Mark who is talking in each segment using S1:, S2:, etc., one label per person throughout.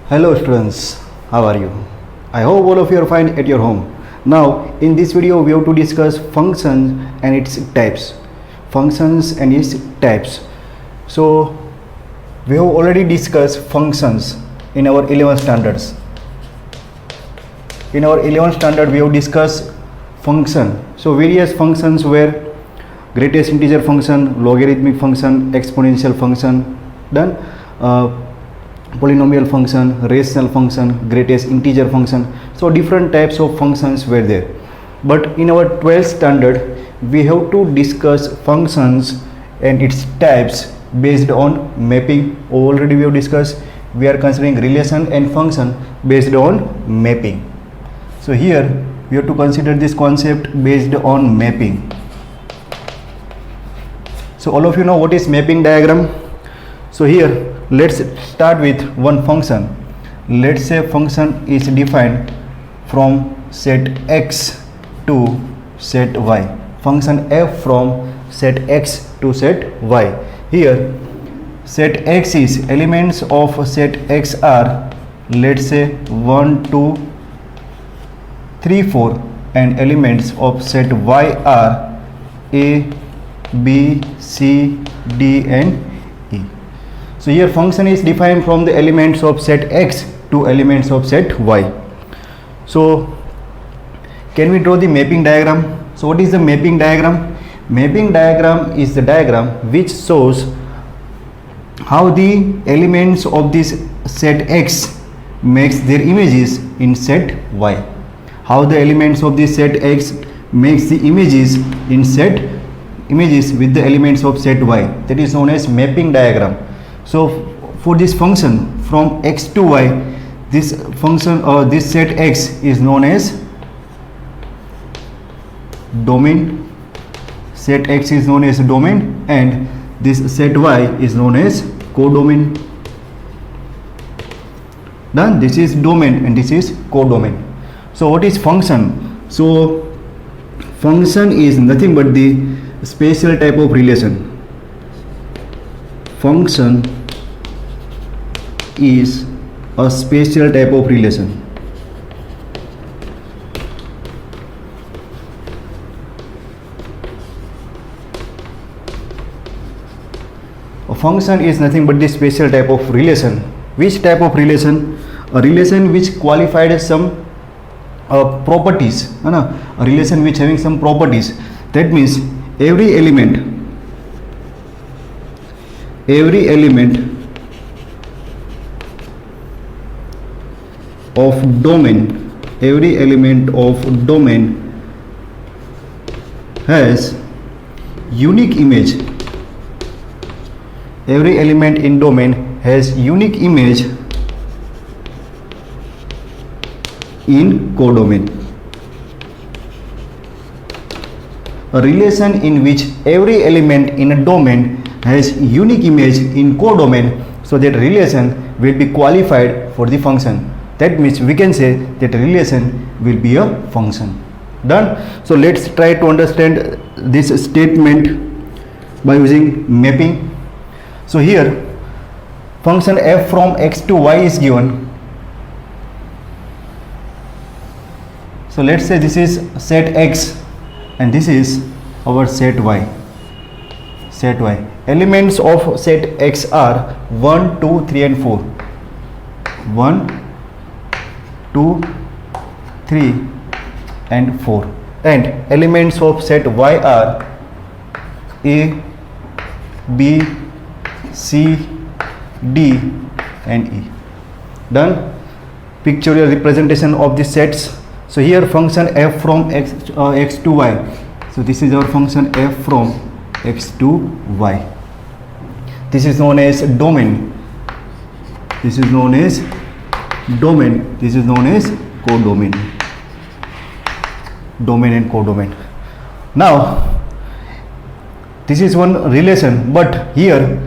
S1: Hello students, how are you? I hope all of you are fine at your home. Now in this video we have to discuss functions and its types. Functions and its types. So we have already discussed functions in our 11th standards. In our 11th standard we have discussed function. So various functions were greatest integer function, logarithmic function, exponential function, then polynomial function, rational function, greatest integer function. So different types of functions were there. But in our 12th standard we have to discuss functions and its types based on mapping. Already we have discussed, we are considering relation and function based on mapping. So here we have to consider this concept based on mapping. So all of you know what is mapping diagram. So here let's start with one function. Let's say function is defined from set x to set y. Function f from set x to set y. Here set x is elements of set x are, let's say 1 2 3 4, and elements of set y are a b c d and e. So here function is defined from the elements of set x to elements of set y. So can we draw the mapping diagram? So what is the mapping diagram? Mapping diagram is the diagram which shows how the elements of this set x makes their images in set y. How the elements of this set x makes the images in set images with the elements of set y. That is known as mapping diagram. So for this function from x to y, this function or this set x is known as domain. Set x is known as domain, and this set y is known as codomain. Then this is domain and this is codomain. So what is function? So function is nothing but the special type of relation. Function is a special type of relation. A function is nothing but the special type of relation. Which type of relation? A relation which qualified as some properties. A relation which having some properties. That means every element of domain, every element of domain has unique image. Every element in domain has unique image in codomain. A relation in which every element in a domain has unique image in codomain, so that relation will be qualified for the function. That means we can say that relation will be a function. Done? So let's try to understand this statement by using mapping. So here function f from x to y is given. So let's say this is set x and this is our set y. Set y. Elements of set x are 1 2 3 and 4. 1 2 3 and 4, and elements of set y are a b c d and e. Done? Pictorial representation of the sets. So here function f from x to y. So this is our function f from x to y. This is known as domain. This is known as domain. This is known as codomain. Domain and codomain. Now this is one relation, but here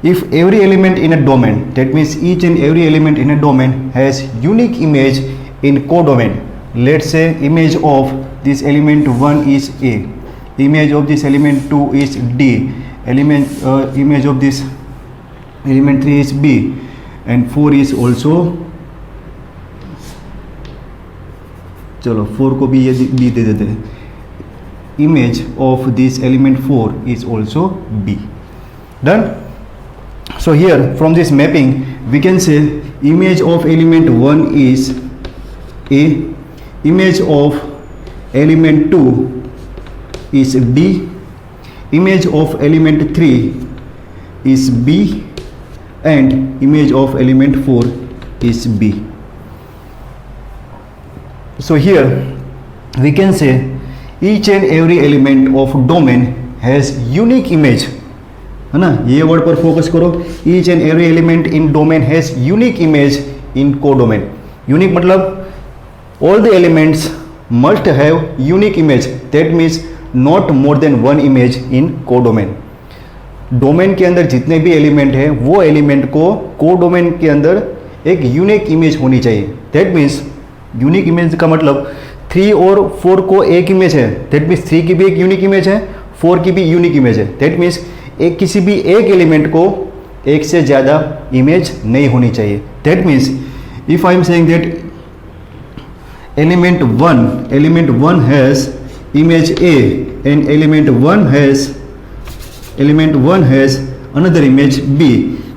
S1: if every element in a domain, that means each and every element in a domain has unique image in codomain. Let's say image of this element 1 is a, image of this element 2 is d, image of this element 3 is b, and 4 is also चलो 4 को भी ये B दे देते हैं, image of this element 4 is also be. Done. So here from this mapping we can say image of element 1 is A, image of element 2 is D, image of element 3 is B, and image of element 4 is B. So here we can say each and every element of domain has unique image, है ना. ये word पर focus करो. Each and every element in domain has unique image in को domain. Unique मतलब all the elements must have unique image. That means not more than one image in को domain. Domain के अंदर जितने भी element है वो एलिमेंट को को डोमेन के अंदर एक यूनिक इमेज होनी चाहिए. दैट मीन्स यूनिक इमेज का मतलब 3 और 4 को एक इमेज है. दैट मीन्स 3 की भी एक यूनिक इमेज है, 4 की भी यूनिक इमेज है. दैट मीन्स एक किसी भी एक एलिमेंट को एक से ज़्यादा इमेज नहीं होनी चाहिए. That means if I am saying that element 1 has image A and element 1 has another image B,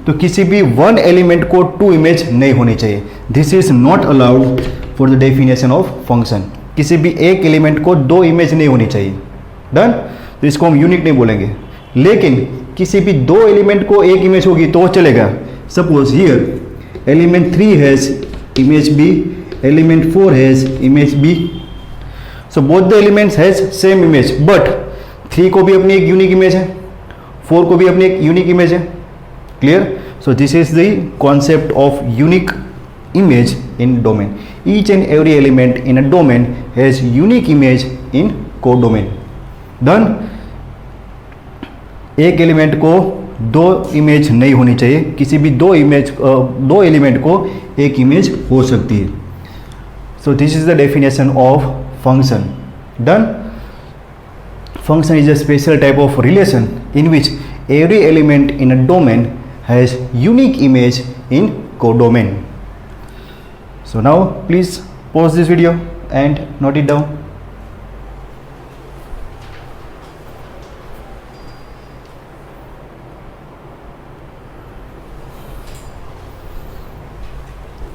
S1: तो किसी भी वन एलिमेंट को 2 इमेज नहीं होनी चाहिए. This is not allowed for the definition of function. किसी भी एक एलिमेंट को 2 इमेज नहीं होनी चाहिए. डन. तो इसको हम यूनिक नहीं बोलेंगे. लेकिन किसी भी 2 एलिमेंट को एक इमेज होगी तो चलेगा. Suppose here element 3 has image B, element 4 has image B. So both the elements has same image, but 3 को भी अपनी एक यूनिक इमेज है, 4 को भी अपनी एक यूनिक इमेज है. Clear. So this is the concept of unique image in domain. Each and every element in a domain has unique image in को डोमेन. डन. एक एलिमेंट को 2 इमेज नहीं होनी चाहिए. किसी भी 2 एलिमेंट को एक इमेज हो सकती है. So this is the definition of function. Done. Function is a special type of relation in which every element in a domain has unique image in codomain. So now please pause this video and note it down.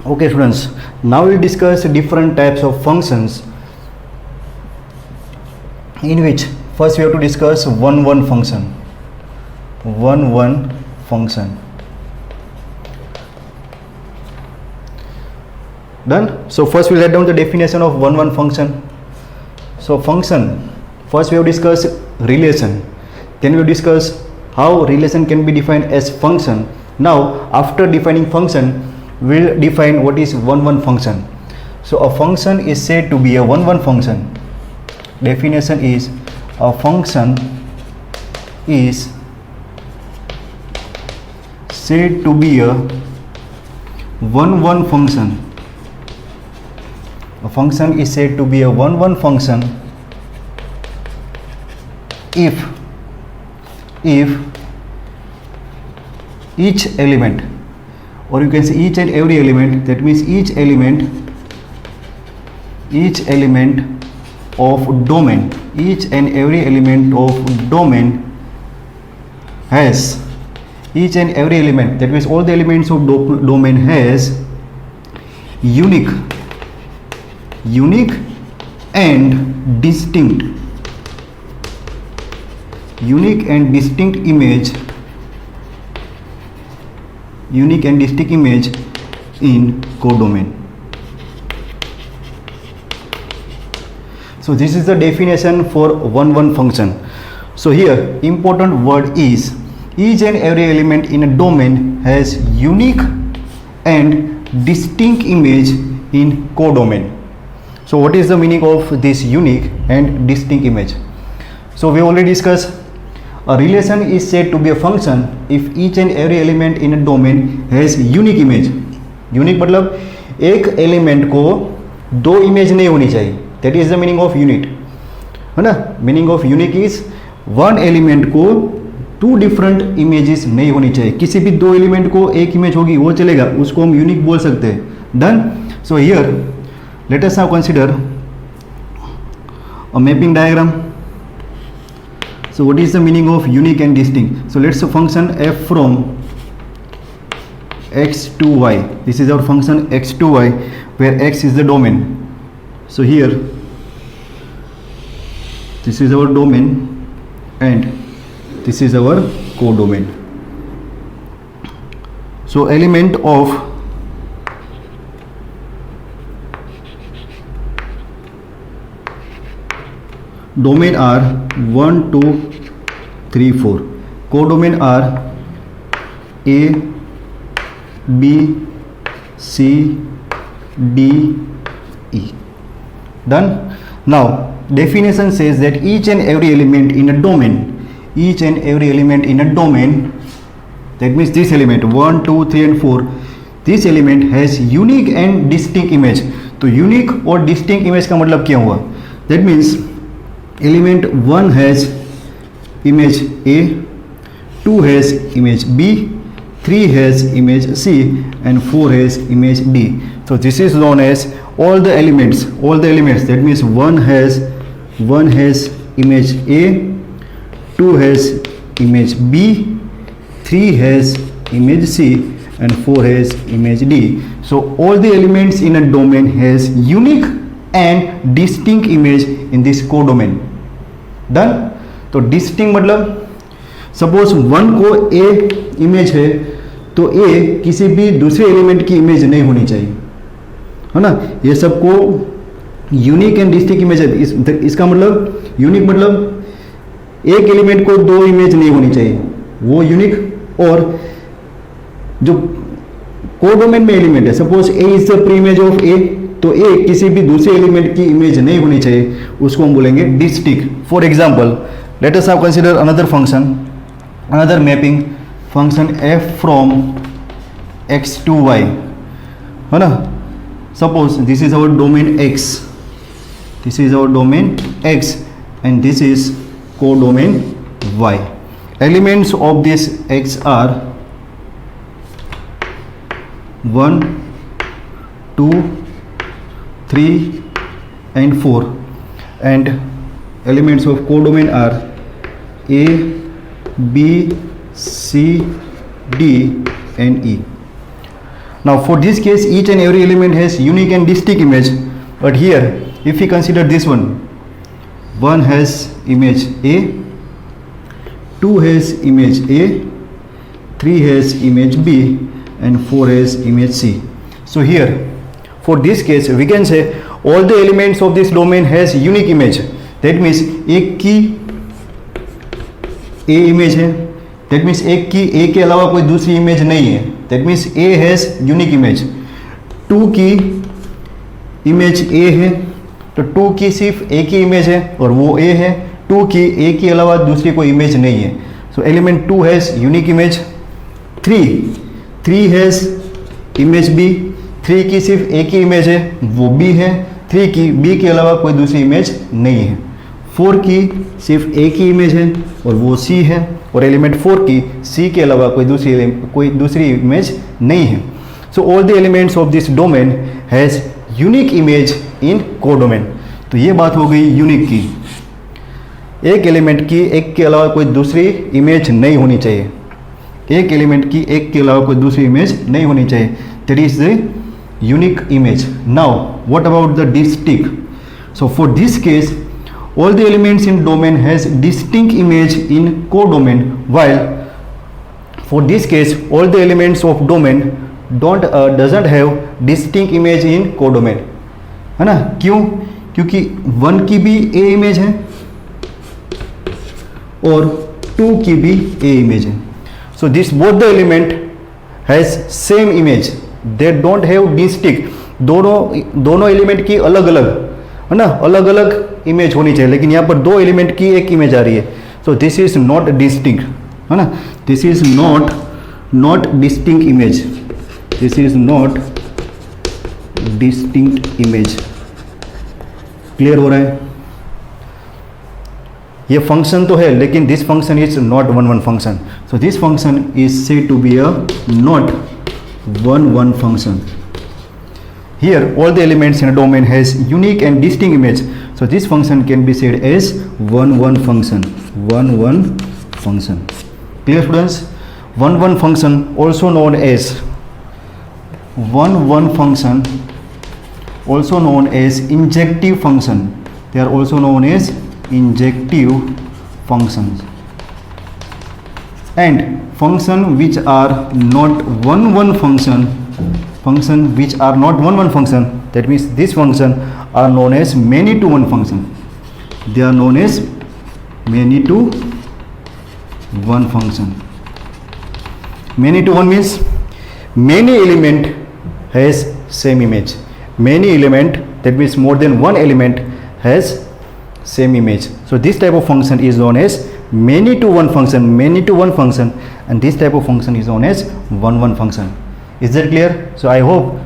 S1: Okay students, now we'll discuss different types of functions, in which first we have to discuss one function. Done. So first we'll write down the definition of one function. So function, first we have discussed relation, then we will discuss how relation can be defined as function. Now after defining function, we'll define what is one function. So a function is said to be a one function. Definition is a function is said to be a one function. A function is said to be a one function if each element, or you can say each and every element, that means each element of domain, each and every element of domain has, each and every element, that means all the elements of domain has unique and distinct image, in codomain. So this is the definition for one function. So here important word is each and every element in a domain has unique and distinct image in codomain. So what is the meaning of this unique and distinct image? So we already discussed a relation is said to be a function if each and every element in a domain has unique image. Unique मतलब एक element को 2 image नहीं होनी चाहिए. That is the meaning of unit, है ना. Meaning of unique is one element को 2 different images नहीं होनी चाहिए. किसी भी 2 एलिमेंट को एक इमेज होगी वो चलेगा, उसको हम यूनिक बोल सकते हैं. Done. So here let us now consider a mapping diagram. So what is the meaning of unique and distinct? So let's say function f from x to y. This is our function x to y, where x is the domain. So here this is our domain and this is our codomain. So element of domain are 1 2 3 4. Codomain are a b c d e. Done. Now definition says that each and every element in a domain, each and every element in a domain, that means this element 1 2 3 and 4, this element has unique and distinct image. तो unique और distinct image का मतलब क्या हुआ? That means element 1 has image A, 2 has image B, 3 has image C and 4 has image D. So this is known as all the elements, that means 1 has image A, 2 has image B, 3 has image C and 4 has image D. So all the elements in a domain has unique and distinct image in this codomain. Done. तो distinct मतलब suppose 1 को A image है तो A किसी भी दूसरे element की image नहीं होनी चाहिए, है ना. ये सबको यूनिक एंड डिस्टिंक्ट इमेज है. इसका मतलब यूनिक मतलब एक एलिमेंट को दो इमेज नहीं होनी चाहिए, वो यूनिक. और जो कोडोमेन में एलिमेंट है, suppose A is the pre image of A, तो A किसी भी दूसरे एलिमेंट की इमेज नहीं होनी चाहिए, उसको हम बोलेंगे distinct. For example let us now consider another function, another mapping function f from x to y, है ना. Suppose this is our domain x, this is our domain x and this is codomain y. Elements of this x are 1 2 3 and 4 and elements of codomain are a b c d and e. Now for this case each and every element has unique and distinct image, but here if we consider this one has image A, 2 has image A, 3 has image B and 4 has image C. So here for this case we can say all the elements of this domain has unique image. That means एक की A image है, that means एक की A के अलावा कोई दूसरी image नहीं है, that means A has unique image. 2 की इमेज A है तो 2 की सिर्फ एक ही इमेज है और वो A है. 2 की A के अलावा दूसरी कोई इमेज नहीं है, सो element 2 has unique image. 3 has image B, 3 की सिर्फ एक ही इमेज है वो B है. 3 की B के अलावा कोई दूसरी इमेज नहीं है. 4 की सिर्फ एक ही इमेज है और वो C है, और एलिमेंट 4 की C के अलावा कोई दूसरी इमेज नहीं है. So all the elements of this domain has unique image in codomain. तो ये बात हो गई यूनिक की. एक एलिमेंट की एक के अलावा कोई दूसरी इमेज नहीं होनी चाहिए, एक एलिमेंट की एक के अलावा कोई दूसरी इमेज नहीं होनी चाहिए. That is the unique image. Now what about the distinct? So for this case all the elements in domain has distinct image in codomain, while for this case all the elements of domain doesn't have distinct image in codomain, है ना. क्यों? क्योंकि 1 की भी A image है और 2 की भी A इमेज है. So this both the element has same image, they don't have distinct. दोनों एलिमेंट की अलग अलग, है ना, अलग अलग इमेज होनी चाहिए, लेकिन यहाँ पर दो एलिमेंट की एक इमेज आ रही है. So this is not distinct, है ना. This is not distinct image, this is not distinct image. Clear हो रहा है? ये फंक्शन तो है लेकिन this function is not one function. So this function is said to be a not one function. Here all the elements in a domain has unique and distinct image. So this function can be said as one function. Clear students? One function also known as injective function. They are also known as injective functions. And function which are not one function, that means this function are known as many to one function. They are known as many to one function. Many to one means many element has same image. Many element, that means more than one element has same image. So this type of function is known as many to one function, and this type of function is known as one function. Is that clear? So I hope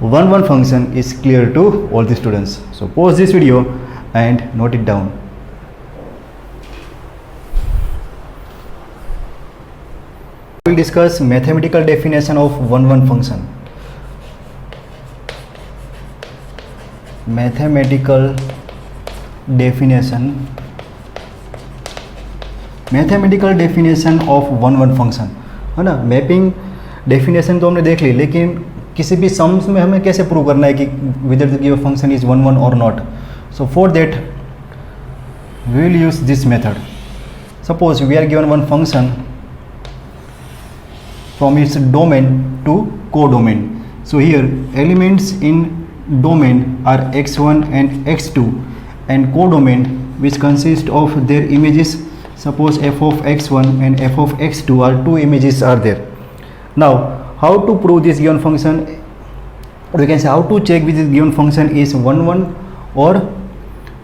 S1: one function is clear to all the students. So pause this video and note it down. We will discuss mathematical definition of one function. Mathematical definition of one function, है ना. Mapping definition तो हमने देख ली, लेकिन किसी भी sums में हमें कैसे प्रूव करना है कि whether the given function is one or not. So for that we will use this method. Suppose we are given one function from its domain to codomain. So here elements in domain are x1 and x2, and codomain which consist of their images. Suppose f of x1 and f of x2 are two images are there. Now how to prove this given function, or we can say how to check which this given function is one or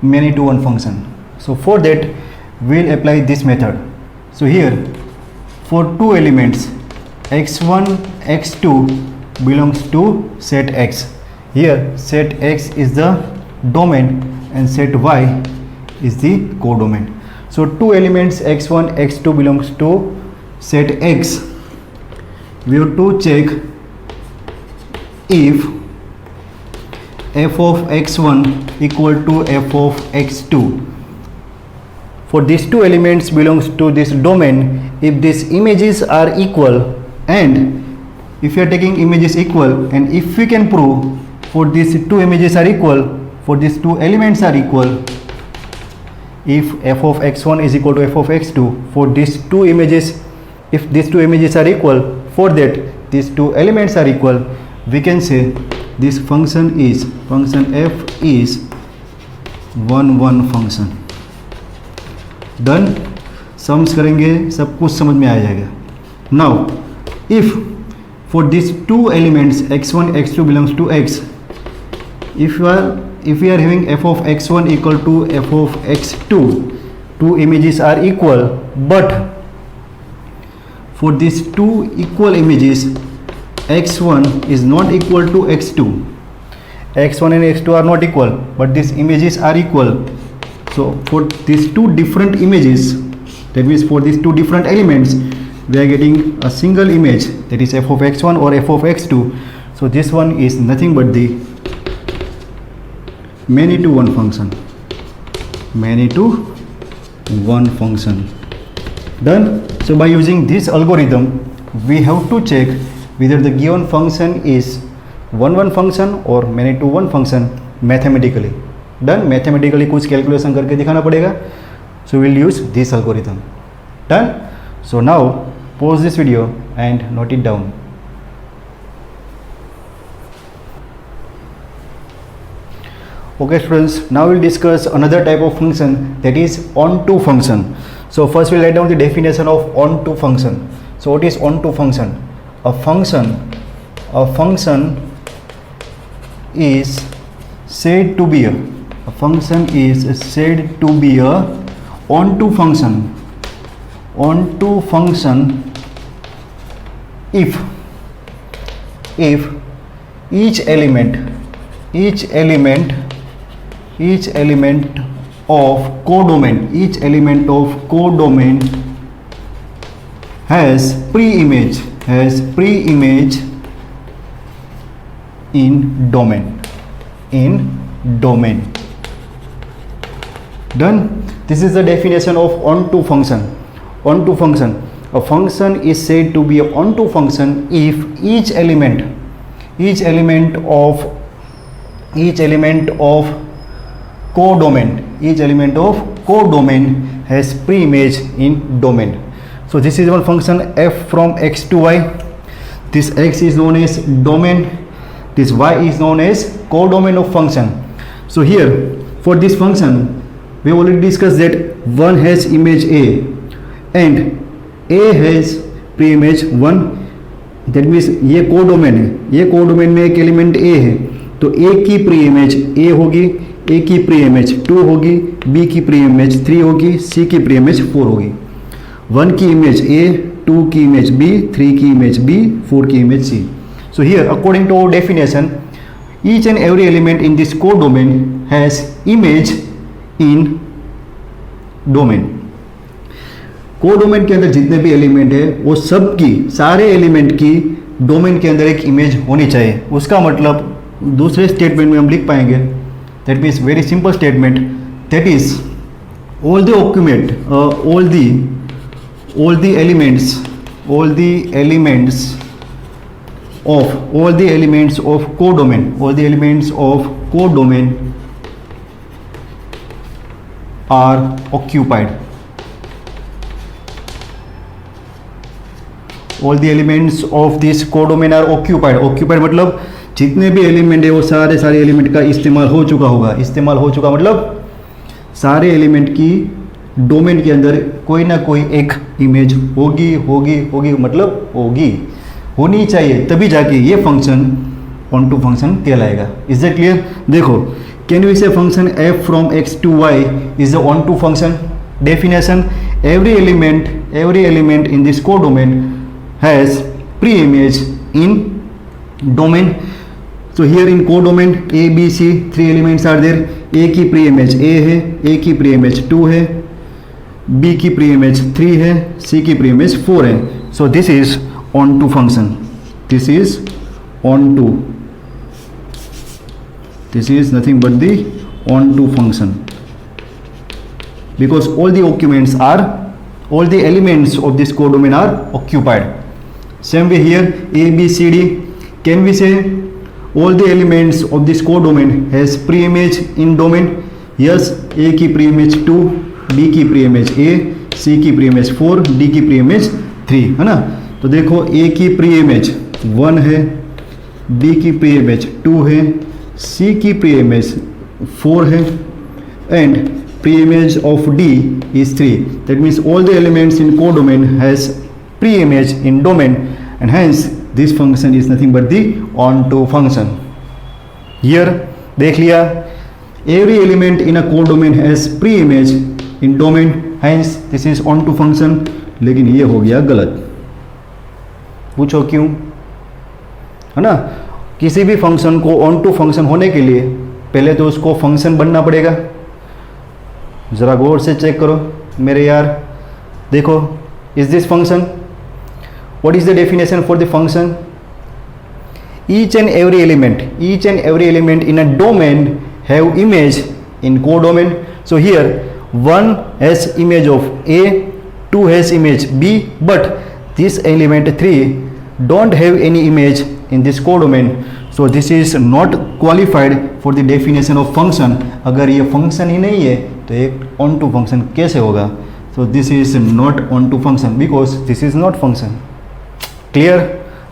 S1: many to one function. So for that we will apply this method. So here for two elements x1 x2 belongs to set x. Here set x is the domain and set y is the codomain. So two elements x1 x2 belongs to set x. We have to check if f of x1 equal to f of x2. For these two elements belongs to this domain, if these images are equal, and if you are taking images equal, and if we can prove for these two images are equal, for these two elements are equal, if f of x1 is equal to f of x2, for these two images, if these two images are equal, for that these two elements are equal, we can say this function f is one function. Done. Sums करेंगे सब कुछ समझ में आ जाएगा. Now if for these two elements x1 x2 belongs to x, if we are having f of x1 equal to f of x2, two images are equal, but for these two equal images x1 is not equal to x2. x1 and x2 are not equal, but these images are equal. So for these two different images, that means for these two different elements, we are getting a single image, that is f of x1 or f of x2. So this one is nothing but the many to one function. Done. So by using this algorithm we have to check whether the given function is one function or many to one function mathematically. Done. Mathematically कुछ calculation करके दिखाना पड़ेगा. So we'll use this algorithm. Done. So now pause this video and note it down. Okay students, now we'll discuss another type of function, that is onto function. So first we'll write down the definition of onto function. So what is onto function? A function is said to be a onto function if each element of codomain has pre-image in domain. Done. This is the definition of onto function. Onto function. A function is said to be a onto function if each element of codomain has preimage in domain. So this is one function f from x to y. This x is known as domain, this y is known as codomain of function. So here for this function we already discussed that one has image a and a has preimage 1. That means ये codomain है, ये codomain में एक element ए है, तो ए की pre image A होगी, ए की प्री इमेज 2 होगी, बी की प्री इमेज 3 होगी, सी की प्री इमेज 4 होगी. 1 की इमेज ए, 2 की इमेज बी, 3 की इमेज बी, 4 की image C. So here according to our definition each and every element in this codomain has image in domain. Codomain के अंदर जितने भी एलिमेंट है वो सब की, सारे एलिमेंट की डोमेन के अंदर एक इमेज होनी चाहिए. उसका मतलब दूसरे स्टेटमेंट में हम लिख पाएंगे, that means very simple statement, that is all the elements of codomain are occupied. All the elements of this codomain are occupied. Occupied मतलब जितने भी एलिमेंट है वो सारे एलिमेंट का इस्तेमाल हो चुका होगा. इस्तेमाल हो चुका मतलब सारे एलिमेंट की डोमेन के अंदर कोई ना कोई एक इमेज होगी मतलब होनी चाहिए, तभी जाके ये फंक्शन ऑन टू फंक्शन कहलाएगा. Is that clear? देखो, can we say function f from x to y is the onto function. Definition, every element in this codomain has pre image in domain. So here in codomain A, B, C, 3 elements are there. A की pre image A है, A की pre image 2 है, B की pre image 3 है, C की pre image 4 है. So this is onto function. This is onto. This is nothing but the onto function. Because all the elements of this codomain are occupied. Same way here A, B, C, D. Can we say all the elements of this codomain has pre-image in domain? Yes, A की pre-image 2, B की pre-image A, C की pre-image 4, D की pre-image 3, है ना. तो देखो A की pre-image 1 है, B की pre-image 2 है, C की pre-image 4 है, and pre-image of D is 3. That means all the elements in codomain has pre-image in domain, and hence this function is nothing but the onto function. Here देख लिया, every element in a codomain has pre-image in domain, hence this is onto function. लेकिन ये हो गया गलत. पूछो क्यों? है ना, किसी भी फंक्शन को onto फंक्शन होने के लिए पहले तो उसको फंक्शन बनना पड़ेगा. जरा गौर से चेक करो मेरे यार. देखो, is this function? What is the definition for the function? Each and every element in a domain have image in codomain. So here 1 has image of A, 2 has image B, but this element 3 don't have any image in this codomain. So this is not qualified for the definition of function. अगर ये function ही नहीं है तो एक onto function कैसे होगा? So this is not onto function because this is not function. Clear?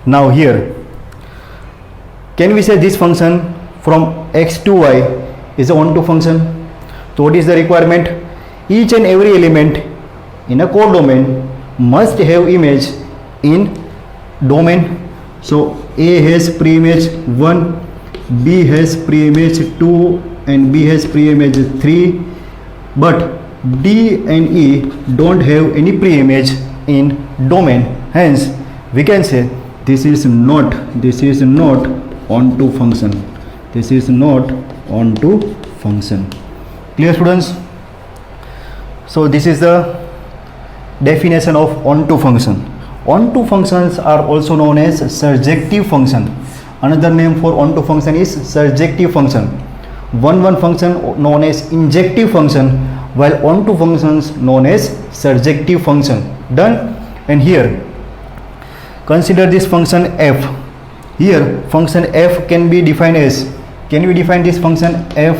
S1: Now here, can we say this function from x to y is a onto function? So what is the requirement? Each and every element in a codomain must have image in domain. So A has pre-image 1, B has pre-image 2, and B has pre-image 3, but D and E don't have any pre-image in domain. Hence we can say this is not onto function. This is not onto function. Clear, students? So this is the definition of onto function. Onto functions are also known as surjective function. Another name for onto function is surjective function. One function known as injective function. while onto functions known as surjective function. Done. And here consider this function f. Here function f can be defined as, can we define this function f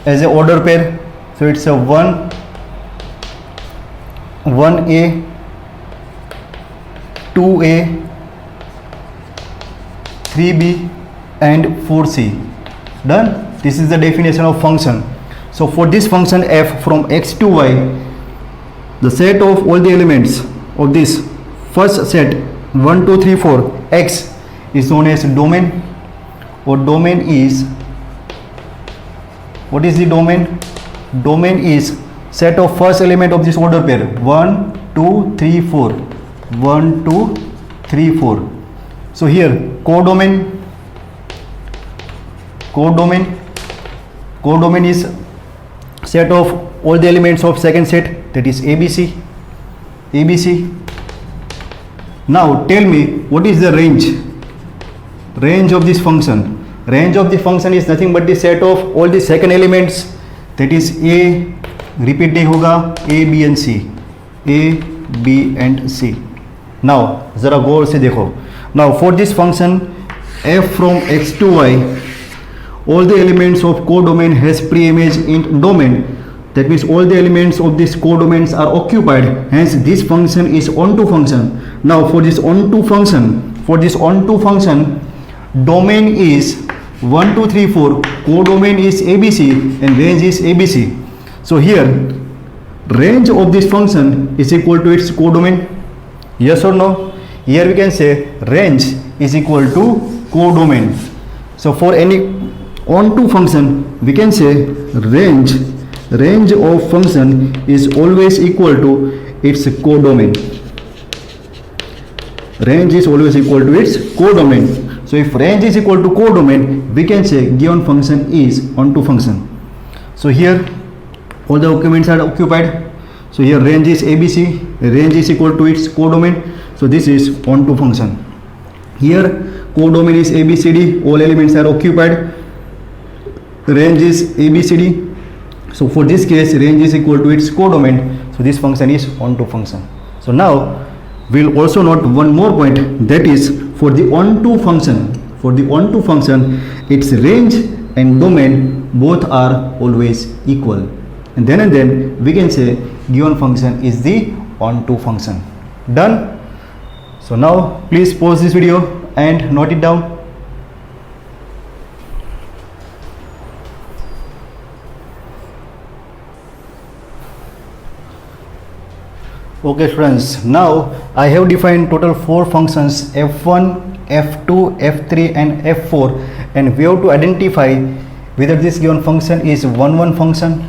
S1: as a order pair? So it's a 1a 2a 3b and 4c. Done. This is the definition of function. So for this function f from x to y, the set of all the elements of this first set 1 2 3 4 x is known as domain, or domain is, what is the domain? Domain is set of first element of this order pair 1 2 3 4 1 2 3 4. So here codomain is set of all the elements of second set, that is ABC. Now tell me, what is the range of this function? Range of the function is nothing but the set of all the second elements, that is A, repeat नहीं होगा, A B and C, A B and C. Now जरा गौर से देखो. Now for this function f from x to y, all the elements of codomain has pre-image in domain. That means all the elements of this codomains are occupied. Hence this function is onto function. Now for this onto function, domain is 1 2 3 4, codomain is ABC and range is ABC. So here range of this function is equal to its codomain. Yes or no? Here we can say range is equal to codomain. So for any onto function we can say range of function is always equal to its codomain. Range is always equal to its codomain. So if range is equal to codomain, we can say given function is onto function. So here all the documents are occupied. So here range is ABC, range is equal to its codomain. So this is onto function. Here codomain is ABCD, all elements are occupied. Range is ABCD. So for this case range is equal to its codomain. So this function is onto function. So now we'll also note one more point, that is for the onto function, its range and domain both are always equal, and then we can say given function is the onto function. Done. So now please pause this video and note it down. Okay friends, now I have defined total 4 functions f1, f2, f3 and f4, and we have to identify whether this given function is one function.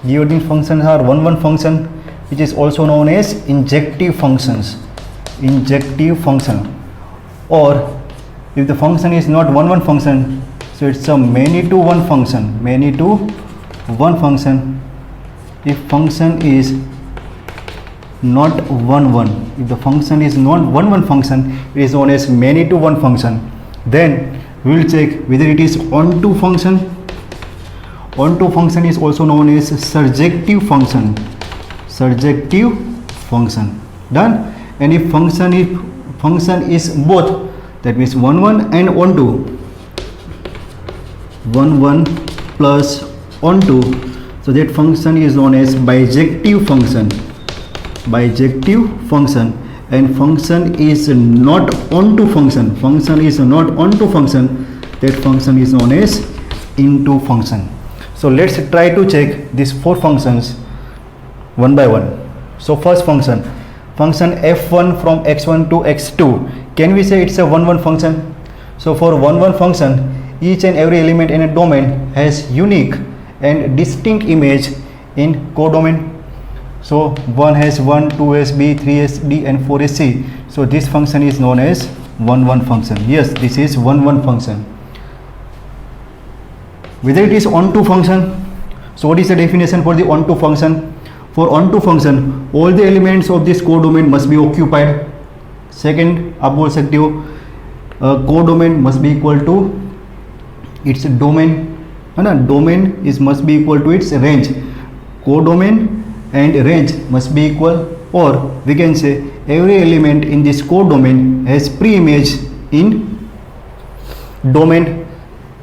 S1: Given functions are one function, which is also known as injective function. Or if the function is not one function, so it's a many to one function. If function is not one, if the function is not one function, it is known as many to one function. Then we will check whether it is onto function. Onto function is also known as surjective function. Done. And if function is both, that means 1 and onto, 1 plus onto, so that function is known as bijective function. And function is not onto function, that function is known as into function. So let's try to check these 4 functions one by one. So first function f1 from x1 to x2, can we say it's a one function? So for one function, each and every element in a domain has unique and distinct image in codomain. So 1 has 1, 2 has B, 3 has D and 4 is C. So this function is known as one function. Yes, this is one function. Whether it is onto function, so what is the definition for the onto function? For onto function, all the elements of this codomain must be occupied. Second, आप बोल सकते हो codomain must be equal to its domain, है ना, domain is must be equal to its range, codomain and range must be equal, और we can say every element in this codomain has pre image in domain.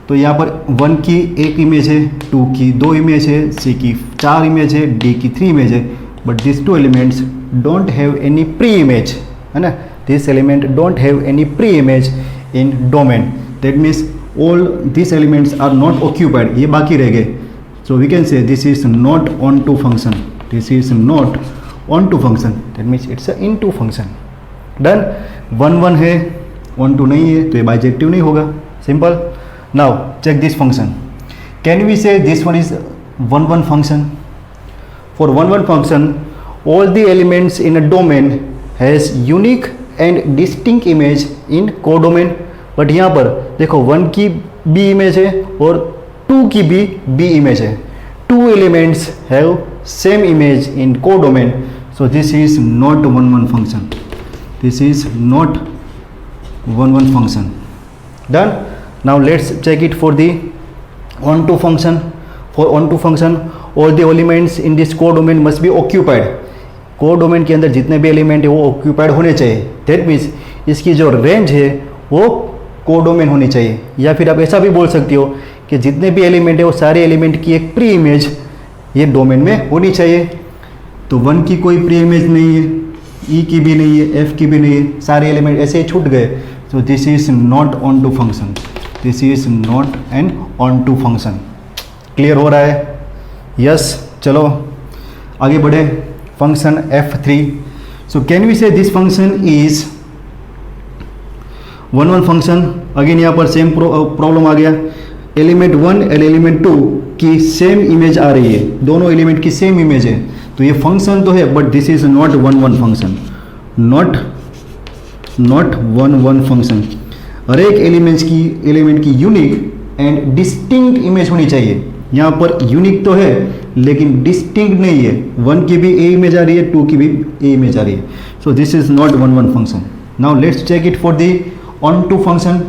S1: तो यहाँ पर 1 की 1 image है, 2 की 2 image है, C की 4 image है, D की 3 इमेज है, but this 2 elements don't have any pre image, है ना, this element don't have any pre image in domain, that means all this elements are not occupied, ये बाकी रह गए। So we can say this is not onto function, this is not onto function, that means it's a into function. Done, 1 1 है, on to नहीं है, तो ये bijective नहीं होगा, simple. Now check this function, can we say this one is 1 1 function? For 1 1 function all the elements in a domain has unique and distinct image in codomain, but यहाँ पर देखो 1 की B इमेज है और 2 की भी B इमेज है, 2 elements have same image in codomain, so this is not 1 1 function, this is not 1 1 function. Done. Now let's check it for the onto function. For onto function all the elements in this codomain must be occupied, codomain के अंदर जितने भी element है वो occupied होने चाहिए, that means इसकी जो रेंज है वो कोडोमेन होनी चाहिए। या फिर आप ऐसा भी बोल सकते हो कि जितने भी एलिमेंट है वो सारे एलिमेंट की एक प्री इमेज ये डोमेन में होनी चाहिए। तो 1 की कोई प्री इमेज नहीं है, E की भी नहीं है, F की भी नहीं है, सारे एलिमेंट ऐसे ही छूट गए, so this is not onto function, this is not an onto function. Clear हो रहा है? यस, चलो आगे बढ़े। Function f3, so can we say this function is 1 1 function. Again यहाँ पर सेम प्रॉब्लम आ गया, एलिमेंट 1 और एलिमेंट 2 की सेम इमेज आ रही है, दोनों एलिमेंट की सेम इमेज है, तो ये फंक्शन तो है but this is not 1 1 function, not 1 1 function. हर एक एलिमेंट की यूनिक एंड डिस्टिंक्ट इमेज होनी चाहिए। यहाँ पर यूनिक तो है लेकिन डिस्टिंक्ट नहीं है, 1 की भी ए इमेज आ रही है, 2 की भी ए इमेज आ रही है, so this is not 1 1 function. Now let's check it for the onto function.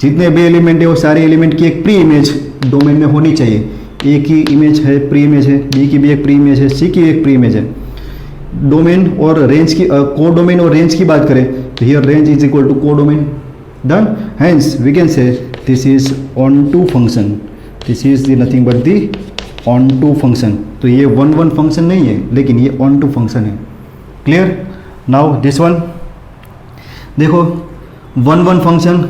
S1: जितने भी एलिमेंट है वो सारे एलिमेंट की एक प्री इमेज डोमेन में होनी चाहिए, ए की इमेज है, प्री इमेज है, बी की भी एक प्री इमेज है, सी की एक प्री इमेज है। डोमेन और रेंज की को डोमेन और रेंज की बात करें तो here range is equal to codomain. Done, hence we can say this is onto function, this is nothing but the onto function. तो ये 1 1 फंक्शन नहीं है लेकिन ये ऑन टू फंक्शन है। क्लियर? नाउ दिस वन देखो, 1 1 function,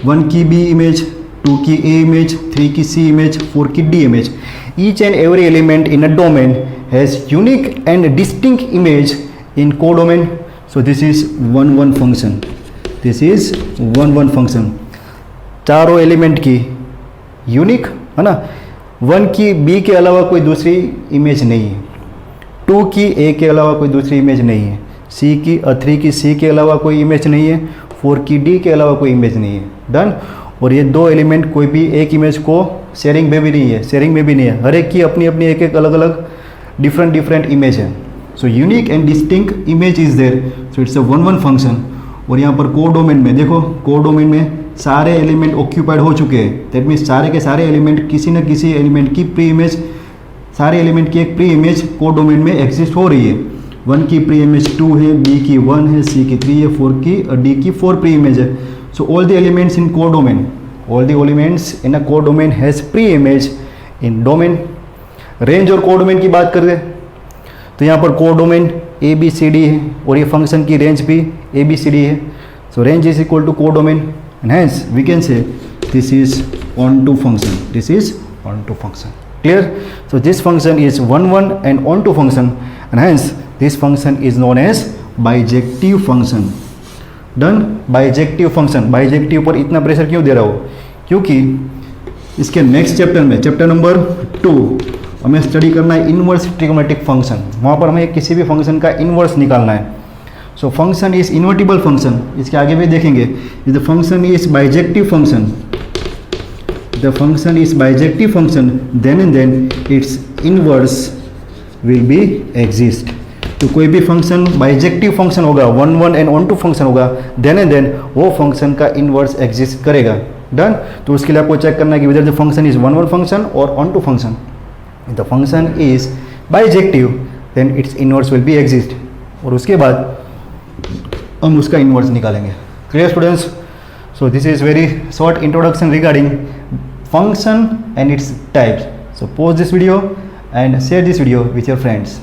S1: 1 की B image, 2 की ए इमेज, 3 की सी इमेज, 4 की D image. Each and every element in a domain has unique and distinct image in codomain, so this is 1 1 function, this is 1 1 function. चारों element की unique, है ना, 1 की बी के अलावा कोई दूसरी इमेज नहीं है, 2 की ए के अलावा कोई दूसरी इमेज नहीं है, 3 की सी के अलावा कोई इमेज नहीं है, 4 की डी के अलावा कोई इमेज नहीं है। डन। और ये 2 एलिमेंट कोई भी एक इमेज को शेयरिंग में भी नहीं है, हर एक की अपनी अपनी एक अलग अलग डिफरेंट इमेज है। So unique and distinct image is there, so it's a 1 1 function. और यहाँ पर कोडोमेन में देखो, कोडोमेन में सारे एलिमेंट ऑक्यूपाइड हो चुके हैं, दैट मीन्स सारे के सारे एलिमेंट किसी न किसी एलिमेंट की प्री इमेज, सारे एलिमेंट की एक प्री इमेज कोडोमेन में एग्जिस्ट हो रही है। 1 की प्री इमेज 2 है, बी की 1 है, सी की 3 है, 4 की डी की 4 प्री इमेज है। So all the elements in codomain, all the elements in a codomain has pre image in domain. Range और कोडोमेन की बात करते तो यहाँ पर codomain A B C D है और ये फंक्शन की रेंज भी ए बी सी डी है, so range is equal to codomain and hence we can say this is onto function, this is onto function. Clear? So this function is 1 1 and onto function, and hence this function is known as bijective function. Done? Bijective function, bijective पर इतना pressure क्यों दे रहा हो? क्योंकि इसके next chapter में, chapter number 2, हमें study करना है इनवर्स ट्रिग्नोमेट्रिक फंक्शन। वहाँ पर हमें किसी भी फंक्शन का इनवर्स निकालना है। So function is invertible function, इसके आगे भी देखेंगे। The function is bijective function, the function is bijective function, then and then its inverse will be exist. तो कोई भी फंक्शन बाइजेक्टिव फंक्शन होगा, 1 1 एंड ऑन टू फंक्शन होगा, देन एंड देन वो फंक्शन का इनवर्स एग्जिस्ट करेगा। Done. तो उसके लिए आपको चेक करना है कि whether the function is one one function और onto function. The function is bijective then its inverse will be exist, और उसके बाद हम उसका इनवर्स निकालेंगे। Clear students? So this is very short introduction regarding function and its types. So pause this video and share this video with your friends.